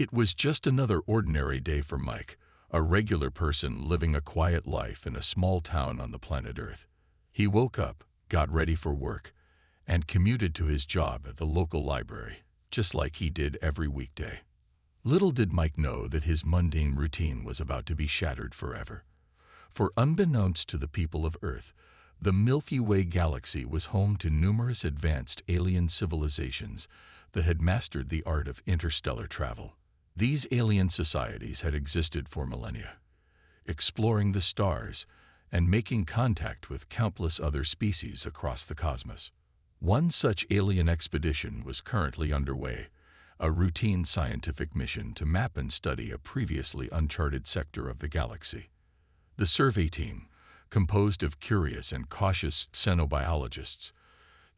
It was just another ordinary day for Mike, a regular person living a quiet life in a small town on the planet Earth. He woke up, got ready for work, and commuted to his job at the local library, just like he did every weekday. Little did Mike know that his mundane routine was about to be shattered forever. For unbeknownst to the people of Earth, the Milky Way galaxy was home to numerous advanced alien civilizations that had mastered the art of interstellar travel. These alien societies had existed for millennia, exploring the stars and making contact with countless other species across the cosmos. One such alien expedition was currently underway, a routine scientific mission to map and study a previously uncharted sector of the galaxy. The survey team, composed of curious and cautious xenobiologists,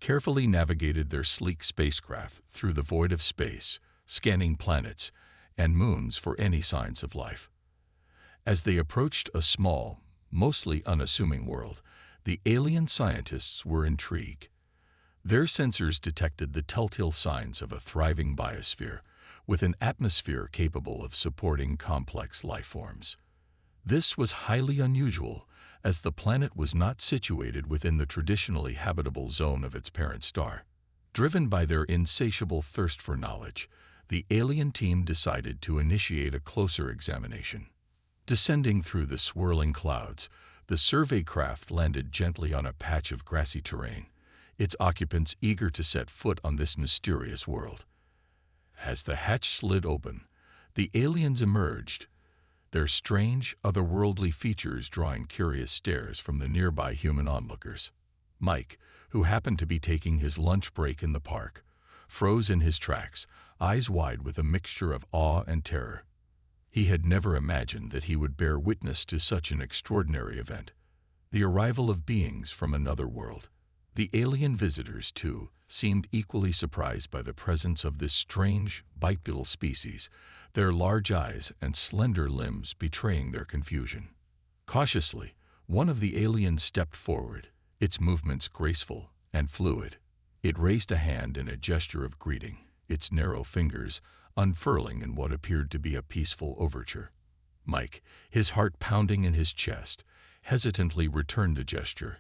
carefully navigated their sleek spacecraft through the void of space, scanning planets and moons for any signs of life. As they approached a small, mostly unassuming world, the alien scientists were intrigued. Their sensors detected the telltale signs of a thriving biosphere with an atmosphere capable of supporting complex life forms. This was highly unusual, as the planet was not situated within the traditionally habitable zone of its parent star. Driven by their insatiable thirst for knowledge, the alien team decided to initiate a closer examination. Descending through the swirling clouds, the survey craft landed gently on a patch of grassy terrain, its occupants eager to set foot on this mysterious world. As the hatch slid open, the aliens emerged, their strange, otherworldly features drawing curious stares from the nearby human onlookers. Mike, who happened to be taking his lunch break in the park, froze in his tracks, eyes wide with a mixture of awe and terror. He had never imagined that he would bear witness to such an extraordinary event, the arrival of beings from another world. The alien visitors, too, seemed equally surprised by the presence of this strange, bipedal species, their large eyes and slender limbs betraying their confusion. Cautiously, one of the aliens stepped forward, its movements graceful and fluid. It raised a hand in a gesture of greeting, its narrow fingers unfurling in what appeared to be a peaceful overture. Mike, his heart pounding in his chest, hesitantly returned the gesture,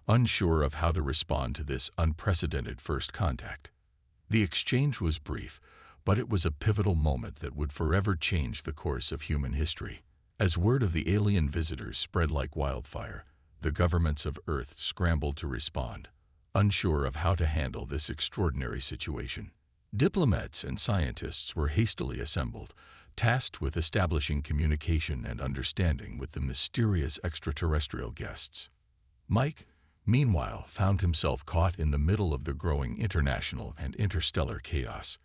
unsure of how to respond to this unprecedented first contact. The exchange was brief, but it was a pivotal moment that would forever change the course of human history. As word of the alien visitors spread like wildfire, the governments of Earth scrambled to respond, unsure of how to handle this extraordinary situation. Diplomats and scientists were hastily assembled, tasked with establishing communication and understanding with the mysterious extraterrestrial guests. Mike, meanwhile, found himself caught in the middle of the growing international and interstellar chaos.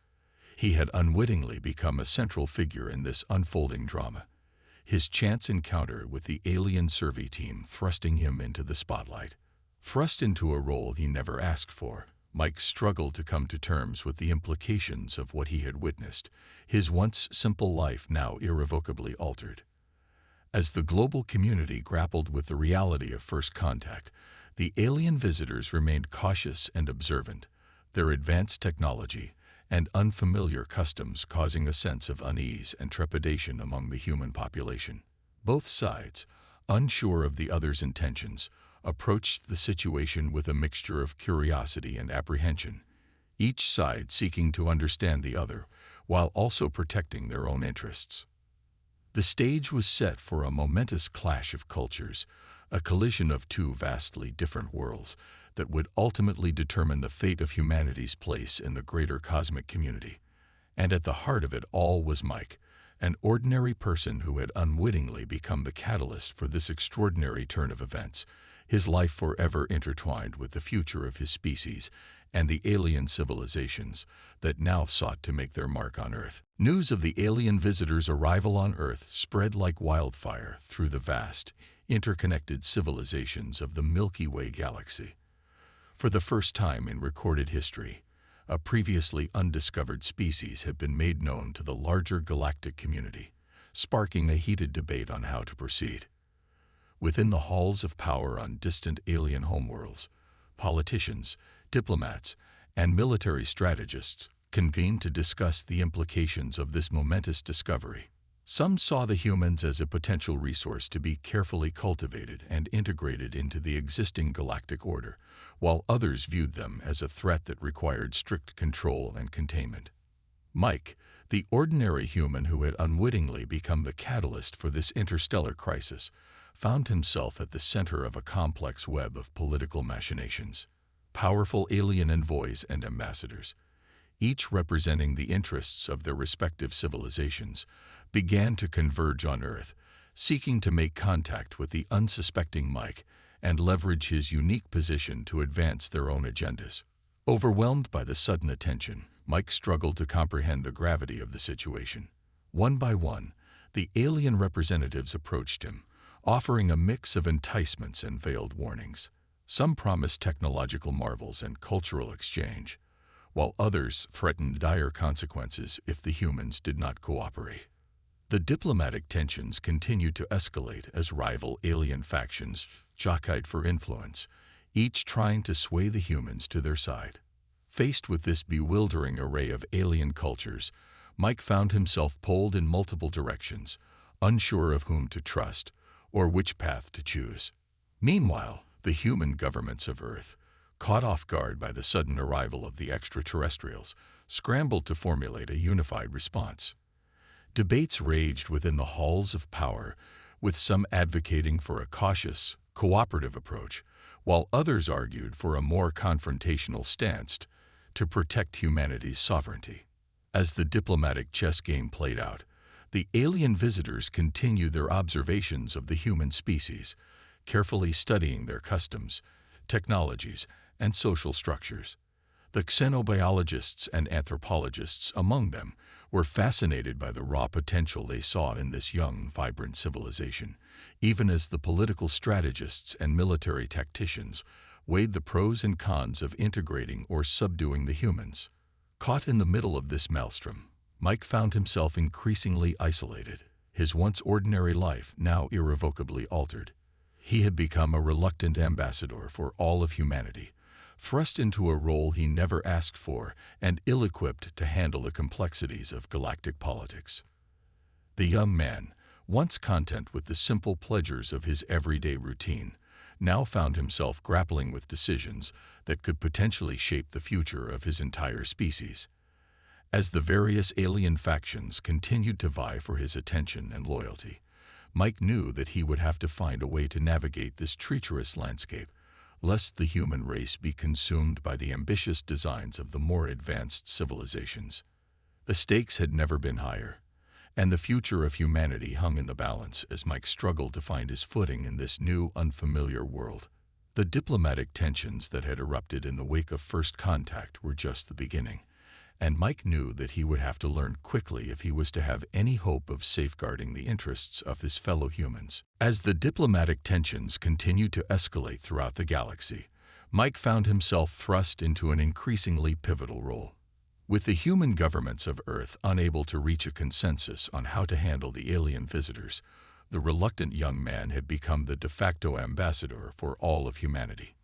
He had unwittingly become a central figure in this unfolding drama, his chance encounter with the alien survey team thrusting him into the spotlight. Thrust into a role he never asked for, Mike struggled to come to terms with the implications of what he had witnessed, his once simple life now irrevocably altered. As the global community grappled with the reality of first contact, the alien visitors remained cautious and observant, their advanced technology and unfamiliar customs causing a sense of unease and trepidation among the human population. Both sides, unsure of the other's intentions, approached the situation with a mixture of curiosity and apprehension, each side seeking to understand the other while also protecting their own interests. The stage was set for a momentous clash of cultures, a collision of two vastly different worlds that would ultimately determine the fate of humanity's place in the greater cosmic community. And at the heart of it all was Mike, an ordinary person who had unwittingly become the catalyst for this extraordinary turn of events, his life forever intertwined with the future of his species and the alien civilizations that now sought to make their mark on Earth. News of the alien visitors' arrival on Earth spread like wildfire through the vast, interconnected civilizations of the Milky Way galaxy. For the first time in recorded history, a previously undiscovered species had been made known to the larger galactic community, sparking a heated debate on how to proceed. Within the halls of power on distant alien homeworlds, politicians, diplomats, and military strategists convened to discuss the implications of this momentous discovery. Some saw the humans as a potential resource to be carefully cultivated and integrated into the existing galactic order, while others viewed them as a threat that required strict control and containment. Mike, the ordinary human who had unwittingly become the catalyst for this interstellar crisis, found himself at the center of a complex web of political machinations. Powerful alien envoys and ambassadors, each representing the interests of their respective civilizations, began to converge on Earth, seeking to make contact with the unsuspecting Mike and leverage his unique position to advance their own agendas. Overwhelmed by the sudden attention, Mike struggled to comprehend the gravity of the situation. One by one, the alien representatives approached him, offering a mix of enticements and veiled warnings. Some promised technological marvels and cultural exchange, while others threatened dire consequences if the humans did not cooperate. The diplomatic tensions continued to escalate as rival alien factions jockeyed for influence, each trying to sway the humans to their side. Faced with this bewildering array of alien cultures, Mike found himself pulled in multiple directions, unsure of whom to trust or which path to choose. Meanwhile, the human governments of Earth, caught off guard by the sudden arrival of the extraterrestrials, scrambled to formulate a unified response. Debates raged within the halls of power, with some advocating for a cautious, cooperative approach, while others argued for a more confrontational stance to protect humanity's sovereignty. As the diplomatic chess game played out, the alien visitors continued their observations of the human species, carefully studying their customs, technologies, and social structures. The xenobiologists and anthropologists among them were fascinated by the raw potential they saw in this young, vibrant civilization, even as the political strategists and military tacticians weighed the pros and cons of integrating or subduing the humans. Caught in the middle of this maelstrom, Mike found himself increasingly isolated, his once ordinary life now irrevocably altered. He had become a reluctant ambassador for all of humanity, thrust into a role he never asked for and ill-equipped to handle the complexities of galactic politics. The young man, once content with the simple pleasures of his everyday routine, now found himself grappling with decisions that could potentially shape the future of his entire species. As the various alien factions continued to vie for his attention and loyalty, Mike knew that he would have to find a way to navigate this treacherous landscape, lest the human race be consumed by the ambitious designs of the more advanced civilizations. The stakes had never been higher, and the future of humanity hung in the balance as Mike struggled to find his footing in this new, unfamiliar world. The diplomatic tensions that had erupted in the wake of first contact were just the beginning, and Mike knew that he would have to learn quickly if he was to have any hope of safeguarding the interests of his fellow humans. As the diplomatic tensions continued to escalate throughout the galaxy, Mike found himself thrust into an increasingly pivotal role. With the human governments of Earth unable to reach a consensus on how to handle the alien visitors, the reluctant young man had become the de facto ambassador for all of humanity.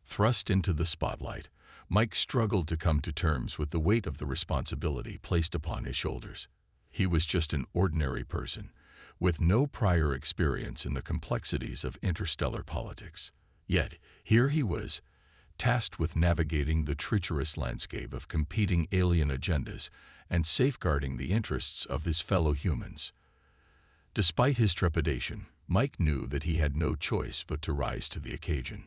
Thrust into the spotlight, Mike struggled to come to terms with the weight of the responsibility placed upon his shoulders. He was just an ordinary person, with no prior experience in the complexities of interstellar politics. Yet, here he was, tasked with navigating the treacherous landscape of competing alien agendas and safeguarding the interests of his fellow humans. Despite his trepidation, Mike knew that he had no choice but to rise to the occasion.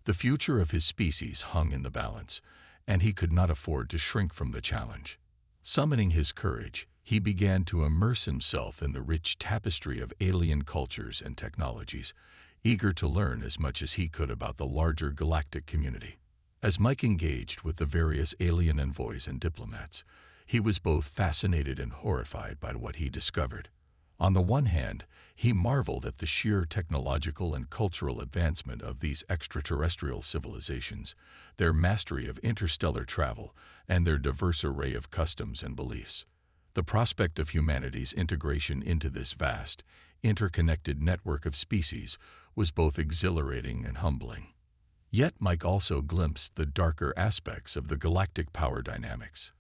The future of his species hung in the balance, and he could not afford to shrink from the challenge. Summoning his courage, he began to immerse himself in the rich tapestry of alien cultures and technologies, eager to learn as much as he could about the larger galactic community. As Mike engaged with the various alien envoys and diplomats, he was both fascinated and horrified by what he discovered. On the one hand, he marveled at the sheer technological and cultural advancement of these extraterrestrial civilizations, their mastery of interstellar travel, and their diverse array of customs and beliefs. The prospect of humanity's integration into this vast, interconnected network of species was both exhilarating and humbling. Yet Mike also glimpsed the darker aspects of the galactic power dynamics.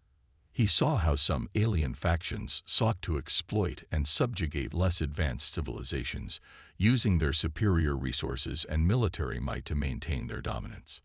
He saw how some alien factions sought to exploit and subjugate less advanced civilizations, using their superior resources and military might to maintain their dominance.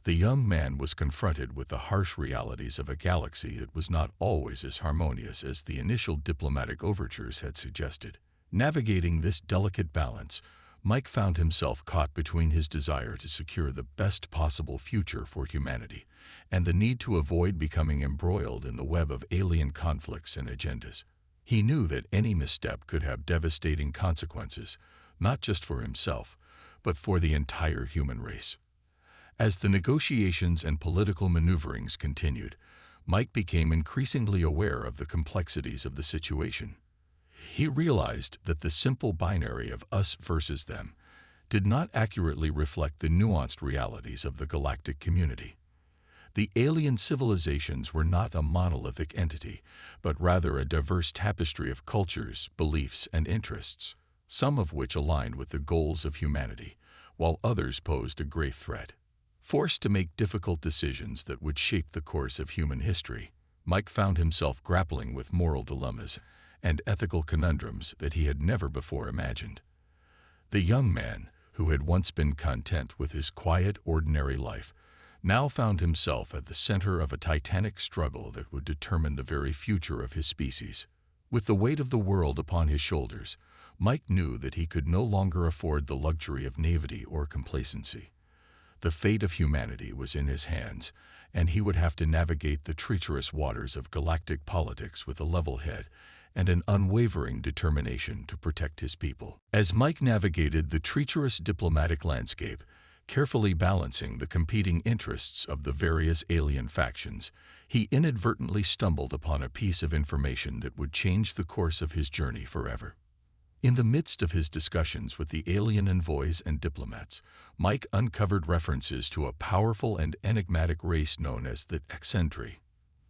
The young man was confronted with the harsh realities of a galaxy that was not always as harmonious as the initial diplomatic overtures had suggested. Navigating this delicate balance, Mike found himself caught between his desire to secure the best possible future for humanity and the need to avoid becoming embroiled in the web of alien conflicts and agendas. He knew that any misstep could have devastating consequences, not just for himself, but for the entire human race. As the negotiations and political maneuverings continued, Mike became increasingly aware of the complexities of the situation. He realized that the simple binary of us versus them did not accurately reflect the nuanced realities of the galactic community. The alien civilizations were not a monolithic entity, but rather a diverse tapestry of cultures, beliefs, and interests, some of which aligned with the goals of humanity, while others posed a grave threat. Forced to make difficult decisions that would shape the course of human history, Mike found himself grappling with moral dilemmas and ethical conundrums that he had never before imagined. The young man, who had once been content with his quiet, ordinary life, now found himself at the center of a titanic struggle that would determine the very future of his species. With the weight of the world upon his shoulders, Mike knew that he could no longer afford the luxury of naivety or complacency. The fate of humanity was in his hands, and he would have to navigate the treacherous waters of galactic politics with a level head and an unwavering determination to protect his people. As Mike navigated the treacherous diplomatic landscape, carefully balancing the competing interests of the various alien factions, he inadvertently stumbled upon a piece of information that would change the course of his journey forever. In the midst of his discussions with the alien envoys and diplomats, Mike uncovered references to a powerful and enigmatic race known as the Eccentric.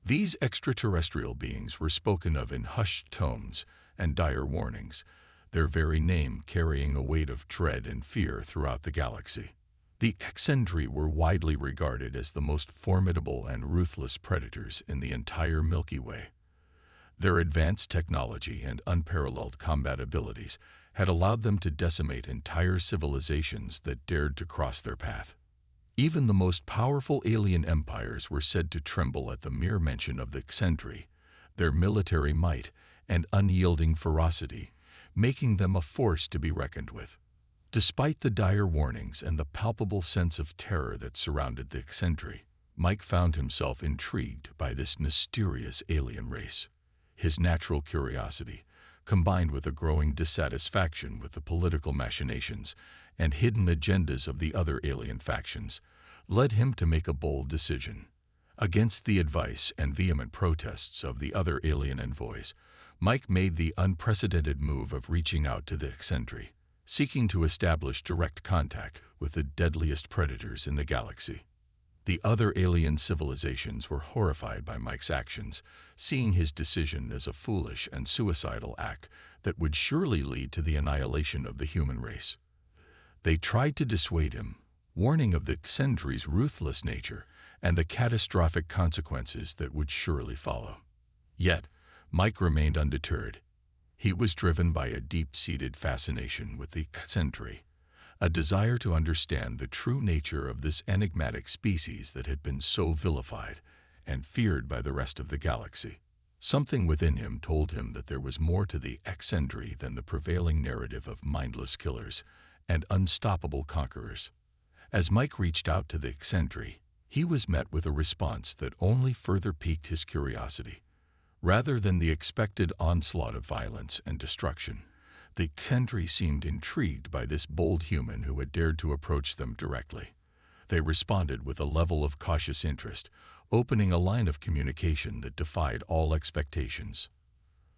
These extraterrestrial beings were spoken of in hushed tones and dire warnings, their very name carrying a weight of dread and fear throughout the galaxy. The Eccentric were widely regarded as the most formidable and ruthless predators in the entire Milky Way. Their advanced technology and unparalleled combat abilities had allowed them to decimate entire civilizations that dared to cross their path. Even the most powerful alien empires were said to tremble at the mere mention of the Eccentric, their military might and unyielding ferocity, making them a force to be reckoned with. Despite the dire warnings and the palpable sense of terror that surrounded the Eccentric, Mike found himself intrigued by this mysterious alien race. His natural curiosity, combined with a growing dissatisfaction with the political machinations and hidden agendas of the other alien factions, led him to make a bold decision. Against the advice and vehement protests of the other alien envoys, Mike made the unprecedented move of reaching out to the Eccentric, seeking to establish direct contact with the deadliest predators in the galaxy. The other alien civilizations were horrified by Mike's actions, seeing his decision as a foolish and suicidal act that would surely lead to the annihilation of the human race. They tried to dissuade him, warning of the Eccentric's ruthless nature and the catastrophic consequences that would surely follow. Yet, Mike remained undeterred. He was driven by a deep-seated fascination with the Eccentric, a desire to understand the true nature of this enigmatic species that had been so vilified and feared by the rest of the galaxy. Something within him told him that there was more to the Eccentric than the prevailing narrative of mindless killers and unstoppable conquerors. As Mike reached out to the Eccentric, he was met with a response that only further piqued his curiosity. Rather than the expected onslaught of violence and destruction, the Eccentric seemed intrigued by this bold human who had dared to approach them directly. They responded with a level of cautious interest, opening a line of communication that defied all expectations.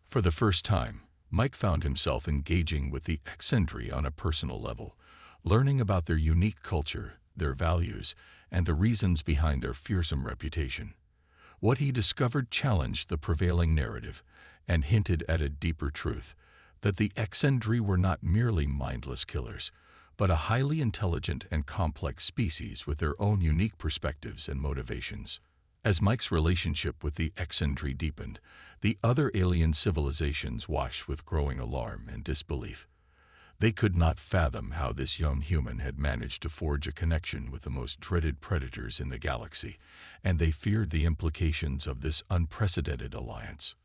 For the first time, Mike found himself engaging with the Eccentric on a personal level, learning about their unique culture, their values, and the reasons behind their fearsome reputation. What he discovered challenged the prevailing narrative and hinted at a deeper truth, that the Eccentric were not merely mindless killers, but a highly intelligent and complex species with their own unique perspectives and motivations. As Mike's relationship with the Exandri deepened, the other alien civilizations watched with growing alarm and disbelief. They could not fathom how this young human had managed to forge a connection with the most dreaded predators in the galaxy, and they feared the implications of this unprecedented alliance.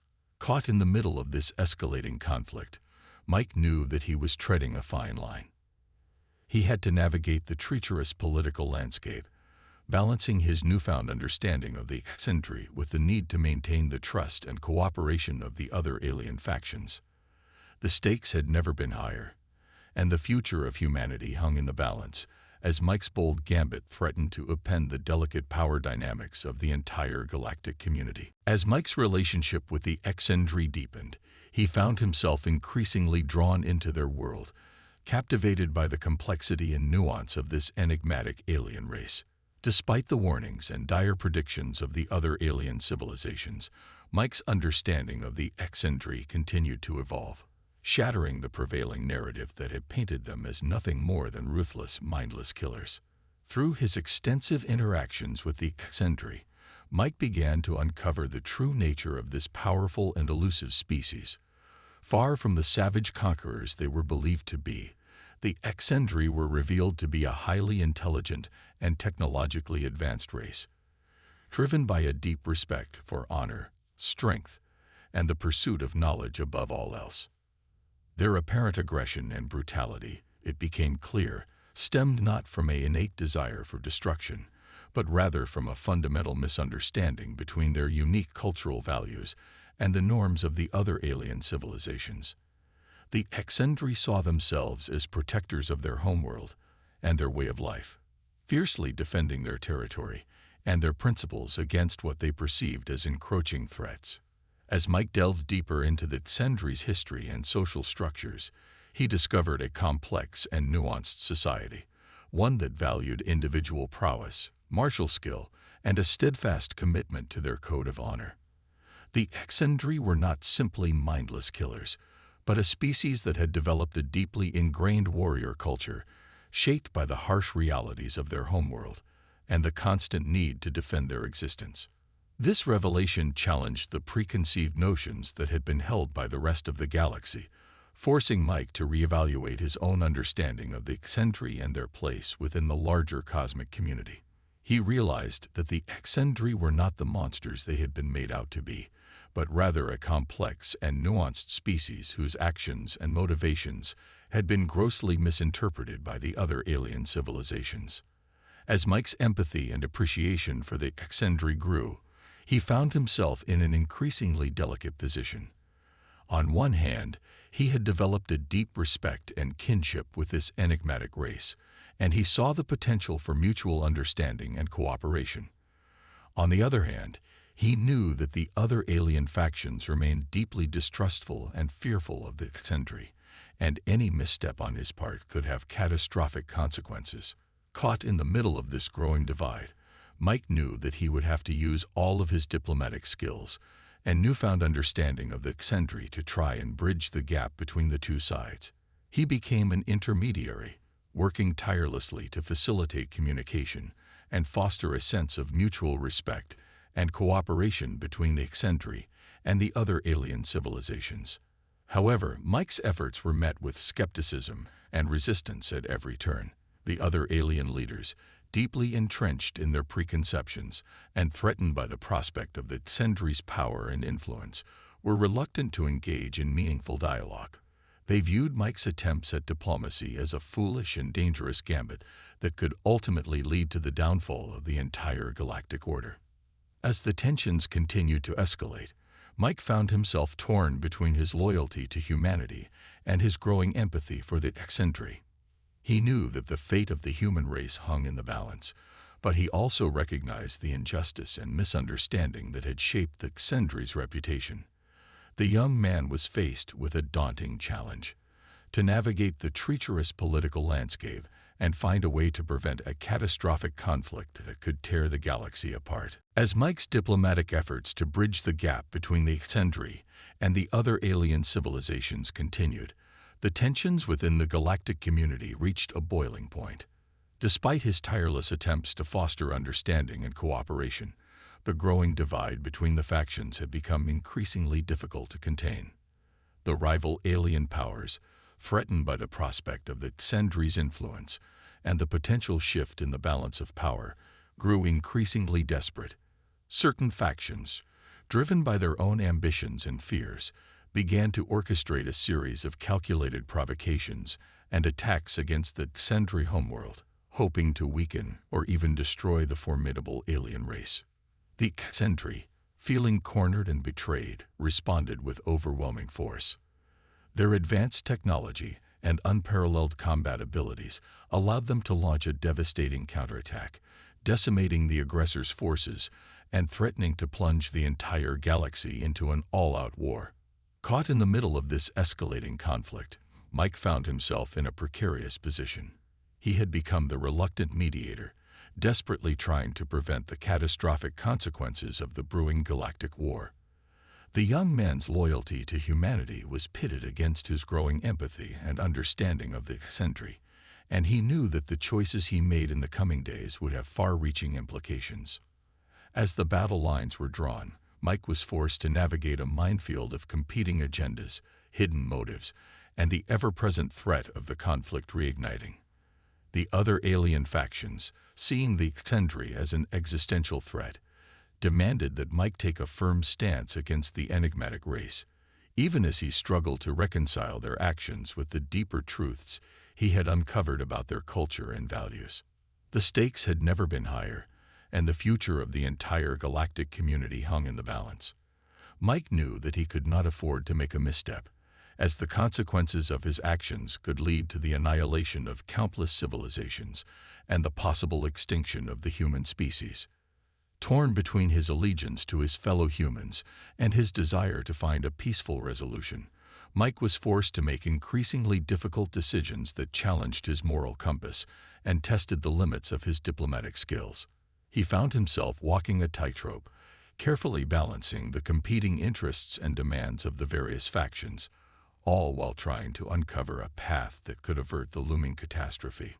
Caught in the middle of this escalating conflict, Mike knew that he was treading a fine line. He had to navigate the treacherous political landscape, balancing his newfound understanding of the Exandri with the need to maintain the trust and cooperation of the other alien factions. The stakes had never been higher, and the future of humanity hung in the balance as Mike's bold gambit threatened to upend the delicate power dynamics of the entire galactic community. As Mike's relationship with the Exandri deepened, he found himself increasingly drawn into their world, captivated by the complexity and nuance of this enigmatic alien race. Despite the warnings and dire predictions of the other alien civilizations, Mike's understanding of the Exandri continued to evolve, shattering the prevailing narrative that had painted them as nothing more than ruthless, mindless killers. Through his extensive interactions with the Exandri, Mike began to uncover the true nature of this powerful and elusive species. Far from the savage conquerors they were believed to be, the Exandri were revealed to be a highly intelligent and technologically advanced race, driven by a deep respect for honor, strength, and the pursuit of knowledge above all else. Their apparent aggression and brutality, it became clear, stemmed not from an innate desire for destruction, but rather from a fundamental misunderstanding between their unique cultural values and the norms of the other alien civilizations. The Exandri saw themselves as protectors of their homeworld and their way of life, fiercely defending their territory and their principles against what they perceived as encroaching threats. As Mike delved deeper into the Exandri's history and social structures, he discovered a complex and nuanced society, one that valued individual prowess, martial skill, and a steadfast commitment to their code of honor. The Exandri were not simply mindless killers, but a species that had developed a deeply ingrained warrior culture, shaped by the harsh realities of their homeworld and the constant need to defend their existence. This revelation challenged the preconceived notions that had been held by the rest of the galaxy, forcing Mike to reevaluate his own understanding of the Exandri and their place within the larger cosmic community. He realized that the Exandri were not the monsters they had been made out to be, but rather a complex and nuanced species whose actions and motivations had been grossly misinterpreted by the other alien civilizations. As Mike's empathy and appreciation for the Exandri grew, he found himself in an increasingly delicate position. On one hand, he had developed a deep respect and kinship with this enigmatic race, and he saw the potential for mutual understanding and cooperation. On the other hand, he knew that the other alien factions remained deeply distrustful and fearful of the Exandri, and any misstep on his part could have catastrophic consequences. Caught in the middle of this growing divide, Mike knew that he would have to use all of his diplomatic skills and newfound understanding of the Exandri to try and bridge the gap between the two sides. He became an intermediary, working tirelessly to facilitate communication and foster a sense of mutual respect and cooperation between the Exandri and the other alien civilizations. However, Mike's efforts were met with skepticism and resistance at every turn. The other alien leaders, deeply entrenched in their preconceptions and threatened by the prospect of the Exandri's power and influence, were reluctant to engage in meaningful dialogue. They viewed Mike's attempts at diplomacy as a foolish and dangerous gambit that could ultimately lead to the downfall of the entire galactic order. As the tensions continued to escalate, Mike found himself torn between his loyalty to humanity and his growing empathy for the Exandri. He knew that the fate of the human race hung in the balance, but he also recognized the injustice and misunderstanding that had shaped the Exandri's reputation. The young man was faced with a daunting challenge: to navigate the treacherous political landscape and find a way to prevent a catastrophic conflict that could tear the galaxy apart. As Mike's diplomatic efforts to bridge the gap between the Exandri and the other alien civilizations continued, the tensions within the galactic community reached a boiling point. Despite his tireless attempts to foster understanding and cooperation, The growing divide between the factions had become increasingly difficult to contain. The rival alien powers, threatened by the prospect of the Xandri's influence and the potential shift in the balance of power, grew increasingly desperate. Certain factions, driven by their own ambitions and fears, began to orchestrate a series of calculated provocations and attacks against the Xandri homeworld, hoping to weaken or even destroy the formidable alien race. The Xandri, feeling cornered and betrayed, responded with overwhelming force. Their advanced technology and unparalleled combat abilities allowed them to launch a devastating counterattack, decimating the aggressor's forces and threatening to plunge the entire galaxy into an all-out war. Caught in the middle of this escalating conflict, Mike found himself in a precarious position. He had become the reluctant mediator, desperately trying to prevent the catastrophic consequences of the brewing galactic war. The young man's loyalty to humanity was pitted against his growing empathy and understanding of the Xandri, and he knew that the choices he made in the coming days would have far-reaching implications. As the battle lines were drawn, Mike was forced to navigate a minefield of competing agendas, hidden motives, and the ever-present threat of the conflict reigniting. The other alien factions, seeing the Xandri as an existential threat, demanded that Mike take a firm stance against the enigmatic race, even as he struggled to reconcile their actions with the deeper truths he had uncovered about their culture and values. The stakes had never been higher, and the future of the entire galactic community hung in the balance. Mike knew that he could not afford to make a misstep, as the consequences of his actions could lead to the annihilation of countless civilizations and the possible extinction of the human species. Torn between his allegiance to his fellow humans and his desire to find a peaceful resolution, Mike was forced to make increasingly difficult decisions that challenged his moral compass and tested the limits of his diplomatic skills. He found himself walking a tightrope, carefully balancing the competing interests and demands of the various factions, all while trying to uncover a path that could avert the looming catastrophe.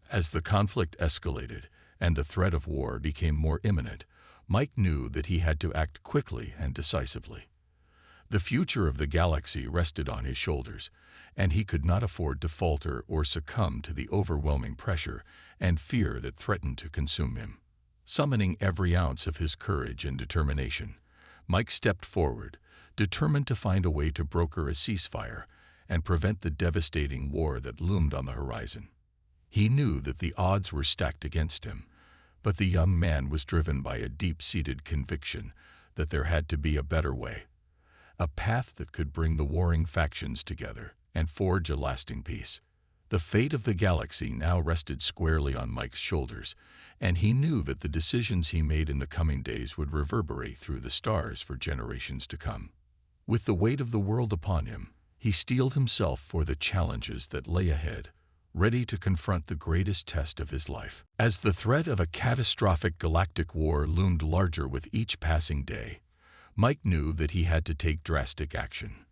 As the conflict escalated and the threat of war became more imminent, Mike knew that he had to act quickly and decisively. The future of the galaxy rested on his shoulders, and he could not afford to falter or succumb to the overwhelming pressure and fear that threatened to consume him. Summoning every ounce of his courage and determination, Mike stepped forward, determined to find a way to broker a ceasefire and prevent the devastating war that loomed on the horizon. He knew that the odds were stacked against him, but the young man was driven by a deep-seated conviction that there had to be a better way, a path that could bring the warring factions together and forge a lasting peace. The fate of the galaxy now rested squarely on Mike's shoulders, and he knew that the decisions he made in the coming days would reverberate through the stars for generations to come. With the weight of the world upon him, he steeled himself for the challenges that lay ahead, ready to confront the greatest test of his life. As the threat of a catastrophic galactic war loomed larger with each passing day, Mike knew that he had to take drastic action.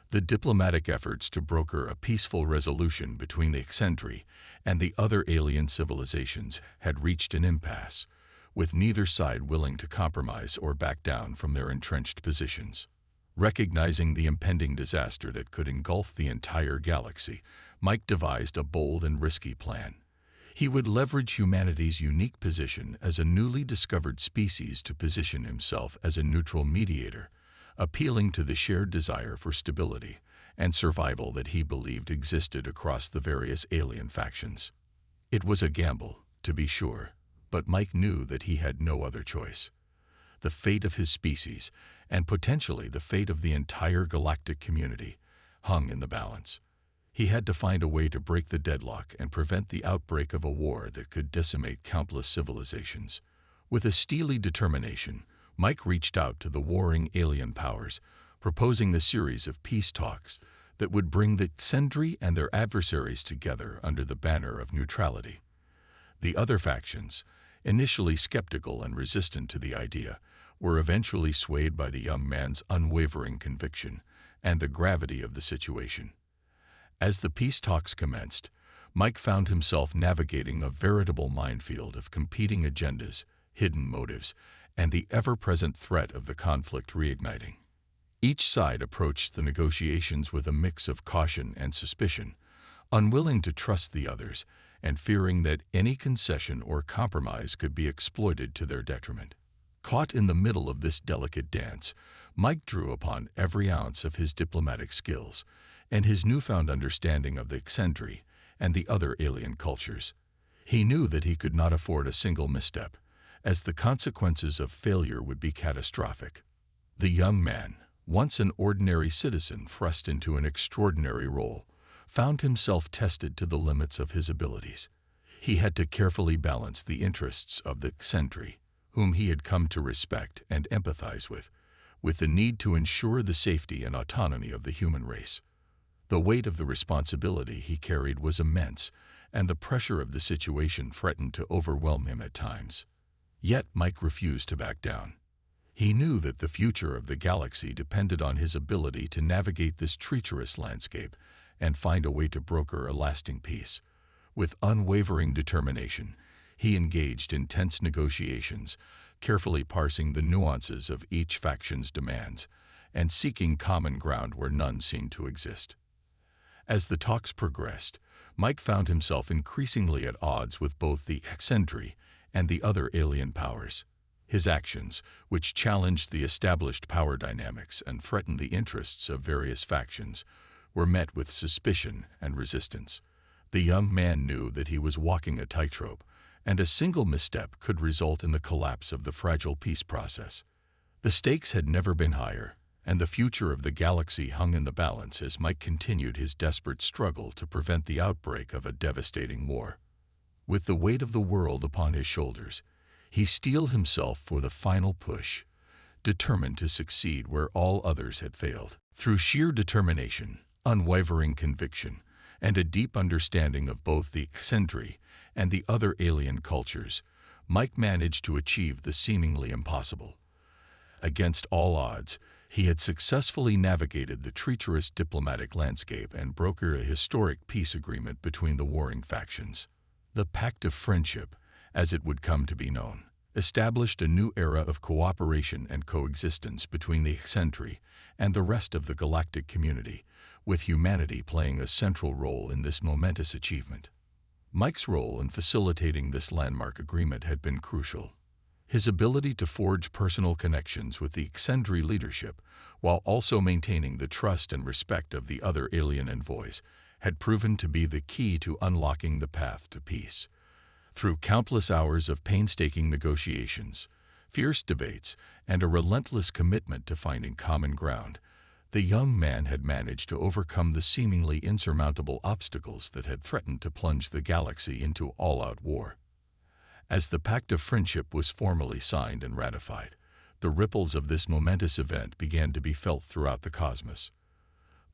The diplomatic efforts to broker a peaceful resolution between the Xandri and the other alien civilizations had reached an impasse, with neither side willing to compromise or back down from their entrenched positions. Recognizing the impending disaster that could engulf the entire galaxy, Mike devised a bold and risky plan. He would leverage humanity's unique position as a newly discovered species to position himself as a neutral mediator, appealing to the shared desire for stability and survival that he believed existed across the various alien factions. It was a gamble, to be sure, but Mike knew that he had no other choice. The fate of his species, and potentially the fate of the entire galactic community, hung in the balance. He had to find a way to break the deadlock and prevent the outbreak of a war that could decimate countless civilizations. With a steely determination, Mike reached out to the warring alien powers, proposing a series of peace talks that would bring the Xandri and their adversaries together under the banner of neutrality. The other factions, initially skeptical and resistant to the idea, were eventually swayed by the young man's unwavering conviction and the gravity of the situation. As the peace talks commenced, Mike found himself navigating a veritable minefield of competing agendas, hidden motives, and the ever-present threat of the conflict reigniting. Each side approached the negotiations with a mix of caution and suspicion, unwilling to trust the others and fearing that any concession or compromise could be exploited to their detriment. Caught in the middle of this delicate dance, Mike drew upon every ounce of his diplomatic skills and his newfound understanding of the Xendri and the other alien cultures. He knew that he could not afford a single misstep, as the consequences of failure would be catastrophic. The young man, once an ordinary citizen thrust into an extraordinary role, found himself tested to the limits of his abilities. He had to carefully balance the interests of the Xendri, whom he had come to respect and empathize with the need to ensure the safety and autonomy of the human race. The weight of the responsibility he carried was immense, and the pressure of the situation threatened to overwhelm him at times. Yet Mike refused to back down. He knew that the future of the galaxy depended on his ability to navigate this treacherous landscape and find a way to broker a lasting peace. With unwavering determination, he engaged in tense negotiations, carefully parsing the nuances of each faction's demands and seeking common ground where none seemed to exist. As the talks progressed, Mike found himself increasingly at odds with both the Xendri and the other alien powers. His actions, which challenged the established power dynamics and threatened the interests of various factions, were met with suspicion and resistance. The young man knew that he was walking a tightrope, and a single misstep could result in the collapse of the fragile peace process. The stakes had never been higher, and the future of the galaxy hung in the balance as Mike continued his desperate struggle to prevent the outbreak of a devastating war. With the weight of the world upon his shoulders, he steeled himself for the final push, determined to succeed where all others had failed. Through sheer determination, unwavering conviction, and a deep understanding of both the Xendri and the other alien cultures, Mike managed to achieve the seemingly impossible. Against all odds, he had successfully navigated the treacherous diplomatic landscape and brokered a historic peace agreement between the warring factions. The Pact of Friendship, as it would come to be known, established a new era of cooperation and coexistence between the Xendri and the rest of the galactic community, with humanity playing a central role in this momentous achievement. Mike's role in facilitating this landmark agreement had been crucial. His ability to forge personal connections with the Xendri leadership, while also maintaining the trust and respect of the other alien envoys, had proven to be the key to unlocking the path to peace. Through countless hours of painstaking negotiations, fierce debates, and a relentless commitment to finding common ground, the young man had managed to overcome the seemingly insurmountable obstacles that had threatened to plunge the galaxy into all-out war. As the Pact of Friendship was formally signed and ratified, the ripples of this momentous event began to be felt throughout the cosmos.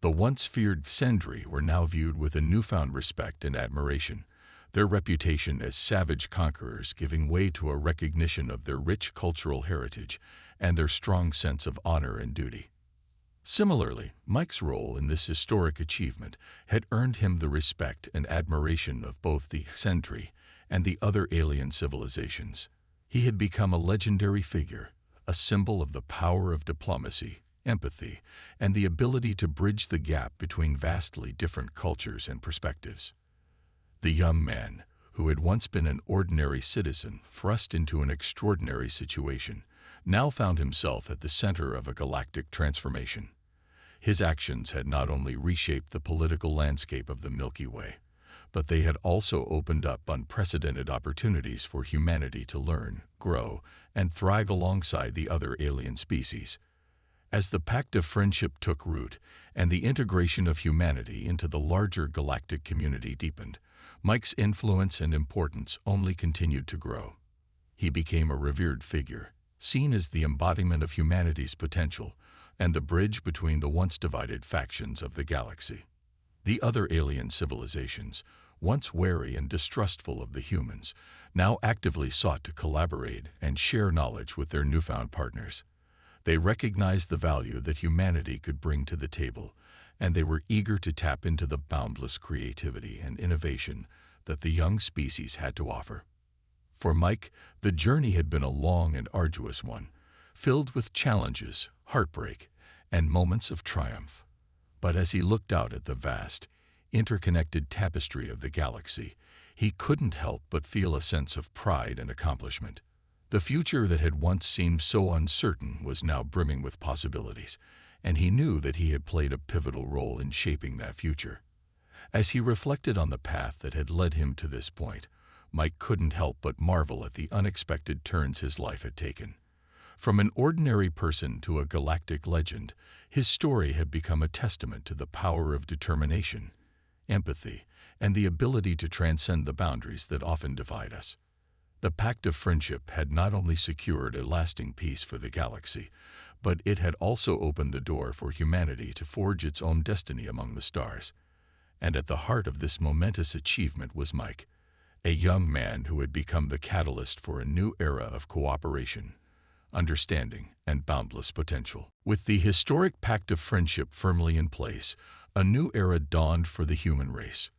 The once feared Xendri were now viewed with a newfound respect and admiration, their reputation as savage conquerors giving way to a recognition of their rich cultural heritage and their strong sense of honor and duty. Similarly, Mike's role in this historic achievement had earned him the respect and admiration of both the Xendri and the other alien civilizations. He had become a legendary figure, a symbol of the power of diplomacy, empathy, and the ability to bridge the gap between vastly different cultures and perspectives. The young man, who had once been an ordinary citizen thrust into an extraordinary situation, now found himself at the center of a galactic transformation. His actions had not only reshaped the political landscape of the Milky Way, but they had also opened up unprecedented opportunities for humanity to learn, grow, and thrive alongside the other alien species. As the Pact of Friendship took root and the integration of humanity into the larger galactic community deepened, Mike's influence and importance only continued to grow. He became a revered figure, seen as the embodiment of humanity's potential and the bridge between the once divided factions of the galaxy. The other alien civilizations, once wary and distrustful of the humans, now actively sought to collaborate and share knowledge with their newfound partners. They recognized the value that humanity could bring to the table, and they were eager to tap into the boundless creativity and innovation that the young species had to offer. For Mike, the journey had been a long and arduous one, filled with challenges, heartbreak, and moments of triumph. But as he looked out at the vast, interconnected tapestry of the galaxy, he couldn't help but feel a sense of pride and accomplishment. The future that had once seemed so uncertain was now brimming with possibilities, and he knew that he had played a pivotal role in shaping that future. As he reflected on the path that had led him to this point, Mike couldn't help but marvel at the unexpected turns his life had taken. From an ordinary person to a galactic legend, his story had become a testament to the power of determination, empathy, and the ability to transcend the boundaries that often divide us. The Pact of Friendship had not only secured a lasting peace for the galaxy, but it had also opened the door for humanity to forge its own destiny among the stars. And at the heart of this momentous achievement was Mike, a young man who had become the catalyst for a new era of cooperation, understanding, and boundless potential. With the historic Pact of Friendship firmly in place, a new era dawned for the human race.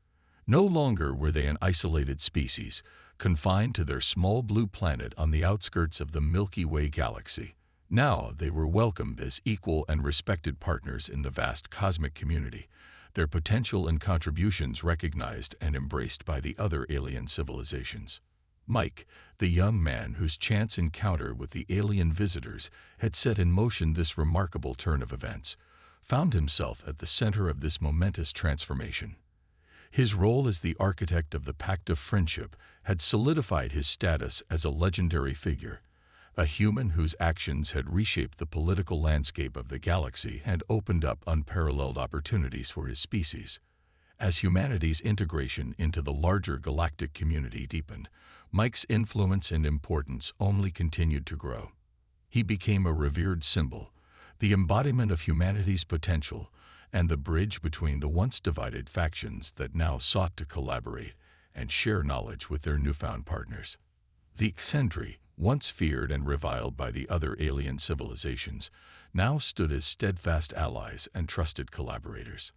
No longer were they an isolated species, confined to their small blue planet on the outskirts of the Milky Way galaxy. Now they were welcomed as equal and respected partners in the vast cosmic community, their potential and contributions recognized and embraced by the other alien civilizations. Mike, the young man whose chance encounter with the alien visitors had set in motion this remarkable turn of events, found himself at the center of this momentous transformation. His role as the architect of the Pact of Friendship had solidified his status as a legendary figure, a human whose actions had reshaped the political landscape of the galaxy and opened up unparalleled opportunities for his species. As humanity's integration into the larger galactic community deepened, Mike's influence and importance only continued to grow. He became a revered symbol, the embodiment of humanity's potential, and the bridge between the once divided factions that now sought to collaborate and share knowledge with their newfound partners. The Xentri, once feared and reviled by the other alien civilizations, now stood as steadfast allies and trusted collaborators.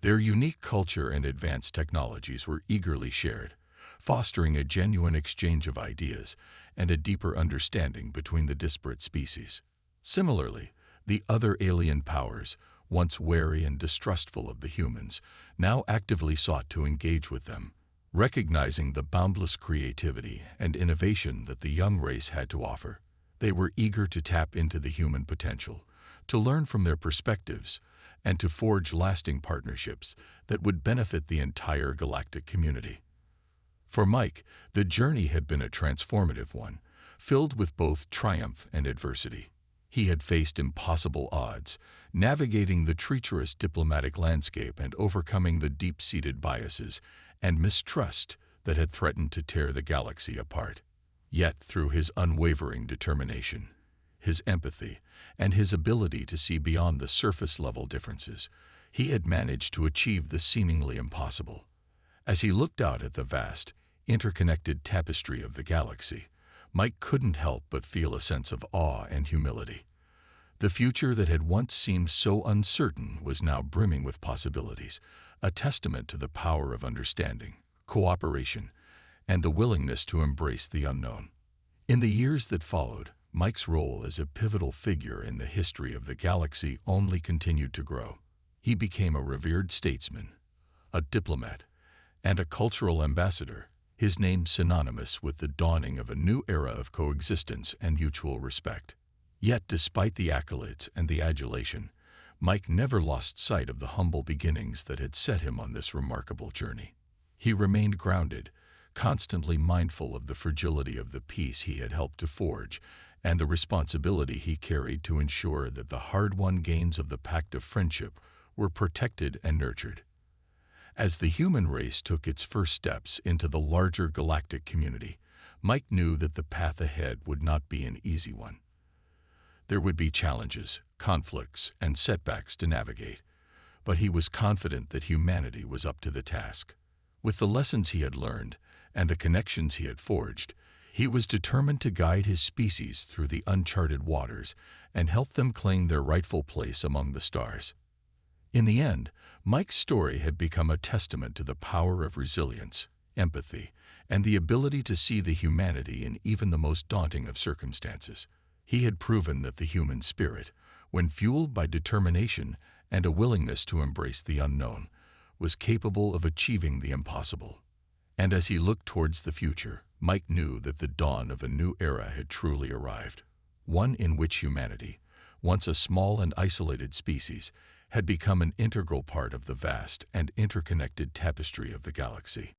Their unique culture and advanced technologies were eagerly shared, fostering a genuine exchange of ideas and a deeper understanding between the disparate species. Similarly, the other alien powers, once wary and distrustful of the humans, now actively sought to engage with them, recognizing the boundless creativity and innovation that the young race had to offer. They were eager to tap into the human potential, to learn from their perspectives, and to forge lasting partnerships that would benefit the entire galactic community. For Mike, the journey had been a transformative one, filled with both triumph and adversity. He had faced impossible odds, navigating the treacherous diplomatic landscape and overcoming the deep-seated biases and mistrust that had threatened to tear the galaxy apart. Yet, through his unwavering determination, his empathy, and his ability to see beyond the surface-level differences, he had managed to achieve the seemingly impossible. As he looked out at the vast, interconnected tapestry of the galaxy, Mike couldn't help but feel a sense of awe and humility. The future that had once seemed so uncertain was now brimming with possibilities, a testament to the power of understanding, cooperation, and the willingness to embrace the unknown. In the years that followed, Mike's role as a pivotal figure in the history of the galaxy only continued to grow. He became a revered statesman, a diplomat, and a cultural ambassador, his name synonymous with the dawning of a new era of coexistence and mutual respect. Yet, despite the accolades and the adulation, Mike never lost sight of the humble beginnings that had set him on this remarkable journey. He remained grounded, constantly mindful of the fragility of the peace he had helped to forge and the responsibility he carried to ensure that the hard-won gains of the Pact of Friendship were protected and nurtured. As the human race took its first steps into the larger galactic community, Mike knew that the path ahead would not be an easy one. There would be challenges, conflicts, and setbacks to navigate, but he was confident that humanity was up to the task. With the lessons he had learned and the connections he had forged, he was determined to guide his species through the uncharted waters and help them claim their rightful place among the stars. In the end, Mike's story had become a testament to the power of resilience, empathy, and the ability to see the humanity in even the most daunting of circumstances. He had proven that the human spirit, when fueled by determination and a willingness to embrace the unknown, was capable of achieving the impossible. And as he looked towards the future, Mike knew that the dawn of a new era had truly arrived, one in which humanity, once a small and isolated species, had become an integral part of the vast and interconnected tapestry of the galaxy.